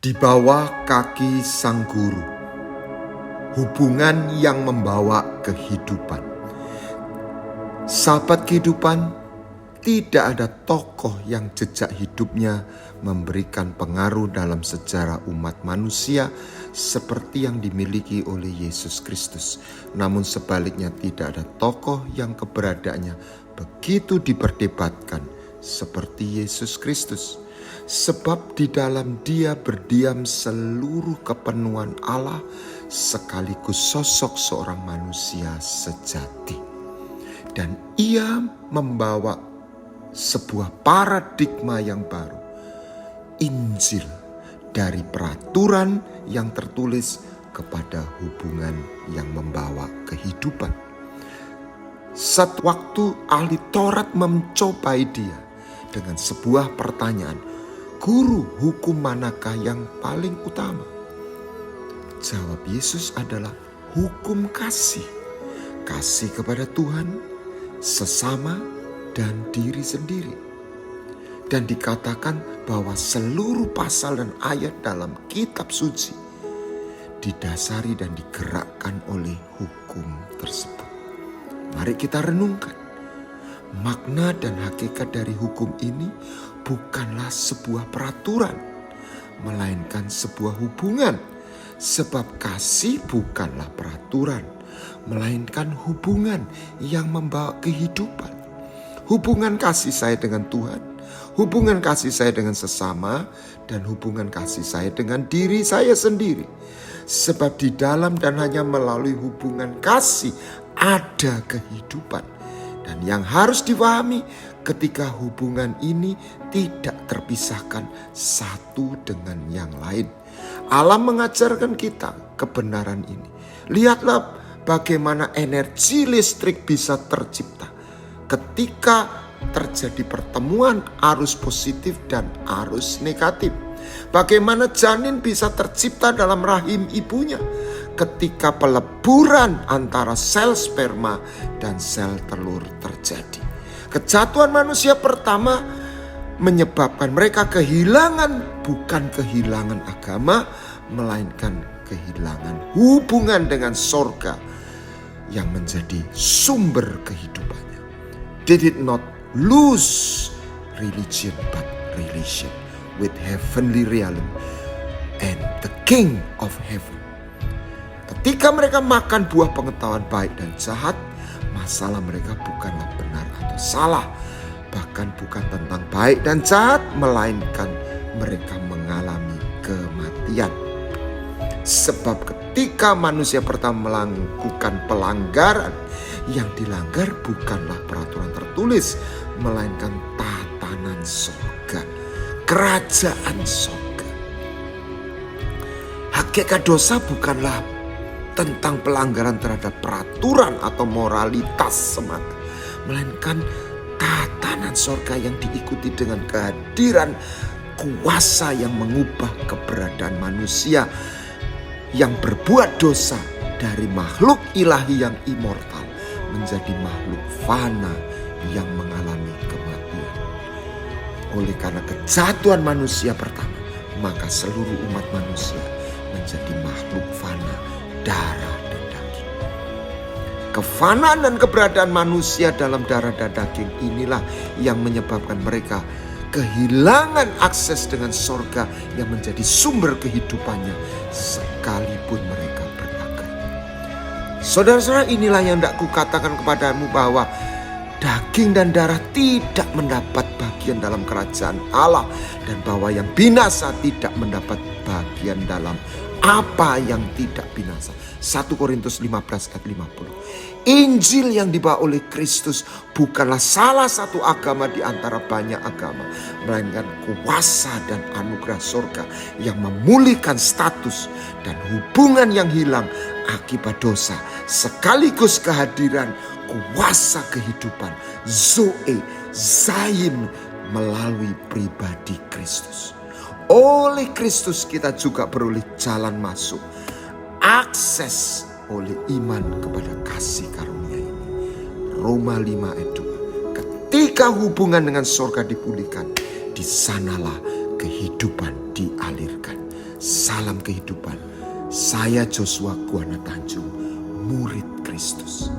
Di bawah kaki sang guru, hubungan yang membawa kehidupan. Sahabat kehidupan, tidak ada tokoh yang jejak hidupnya memberikan pengaruh dalam sejarah umat manusia seperti yang dimiliki oleh Yesus Kristus. Namun sebaliknya tidak ada tokoh yang keberadaannya begitu diperdebatkan seperti Yesus Kristus. Sebab di dalam Dia berdiam seluruh kepenuhan Allah sekaligus sosok seorang manusia sejati. Dan Ia membawa sebuah paradigma yang baru. Injil dari peraturan yang tertulis kepada hubungan yang membawa kehidupan. Satu waktu ahli Taurat mencobai Dia dengan sebuah pertanyaan, "Guru, hukum manakah yang paling utama?" Jawab Yesus adalah hukum kasih. Kasih kepada Tuhan, sesama, dan diri sendiri. Dan dikatakan bahwa seluruh pasal dan ayat dalam kitab suci didasari dan digerakkan oleh hukum tersebut. Mari kita renungkan. Makna dan hakikat dari hukum ini bukanlah sebuah peraturan, melainkan sebuah hubungan. Sebab kasih bukanlah peraturan, melainkan hubungan yang membawa kehidupan. Hubungan kasih saya dengan Tuhan, hubungan kasih saya dengan sesama, dan hubungan kasih saya dengan diri saya sendiri. Sebab di dalam dan hanya melalui hubungan kasih ada kehidupan. Dan yang harus dipahami ketika hubungan ini tidak terpisahkan satu dengan yang lain. Allah mengajarkan kita kebenaran ini. Lihatlah bagaimana energi listrik bisa tercipta ketika terjadi pertemuan arus positif dan arus negatif. Bagaimana janin bisa tercipta dalam rahim ibunya ketika peleburan antara sel sperma dan sel telur terjadi. Kejatuhan manusia pertama menyebabkan mereka kehilangan bukan kehilangan agama, melainkan kehilangan hubungan dengan sorga yang menjadi sumber kehidupannya. They did not lose religion but relation with heavenly realm and the King of Heaven. Ketika mereka makan buah pengetahuan baik dan jahat, masalah mereka bukanlah benar atau salah, bahkan bukan tentang baik dan jahat, melainkan mereka mengalami kematian. Sebab ketika manusia pertama melakukan pelanggaran, yang dilanggar bukanlah peraturan tertulis, melainkan tatanan surga, kerajaan surga. Hakikat dosa bukanlah tentang pelanggaran terhadap peraturan atau moralitas semata, melainkan tatanan sorga yang diikuti dengan kehadiran kuasa yang mengubah keberadaan manusia yang berbuat dosa dari makhluk ilahi yang immortal menjadi makhluk fana yang mengalami kematian. Oleh karena kejatuhan manusia pertama, maka seluruh umat manusia menjadi makhluk fana, darah dan daging. Kefanaan dan keberadaan manusia dalam darah dan daging inilah yang menyebabkan mereka kehilangan akses dengan sorga yang menjadi sumber kehidupannya sekalipun mereka beragama. Saudara-saudara, inilah yang hendak kukatakan kepadamu bahwa daging dan darah tidak mendapat bagian dalam kerajaan Allah, dan bahwa yang binasa tidak mendapat bagian dalam apa yang tidak binasa. 1 Korintus 15 ayat 50. Injil yang dibawa oleh Kristus bukanlah salah satu agama di antara banyak agama, melainkan kuasa dan anugerah surga yang memulihkan status dan hubungan yang hilang akibat dosa, sekaligus kehadiran kuasa kehidupan Zoe Zaim melalui pribadi Kristus. Oleh Kristus kita juga beroleh jalan masuk, akses oleh iman kepada kasih karunia ini. Roma 5 ayat 2. Ketika hubungan dengan surga dipulihkan, di sanalah kehidupan dialirkan. Salam kehidupan. Saya Joshua Guana Tanjung, murid Kristus.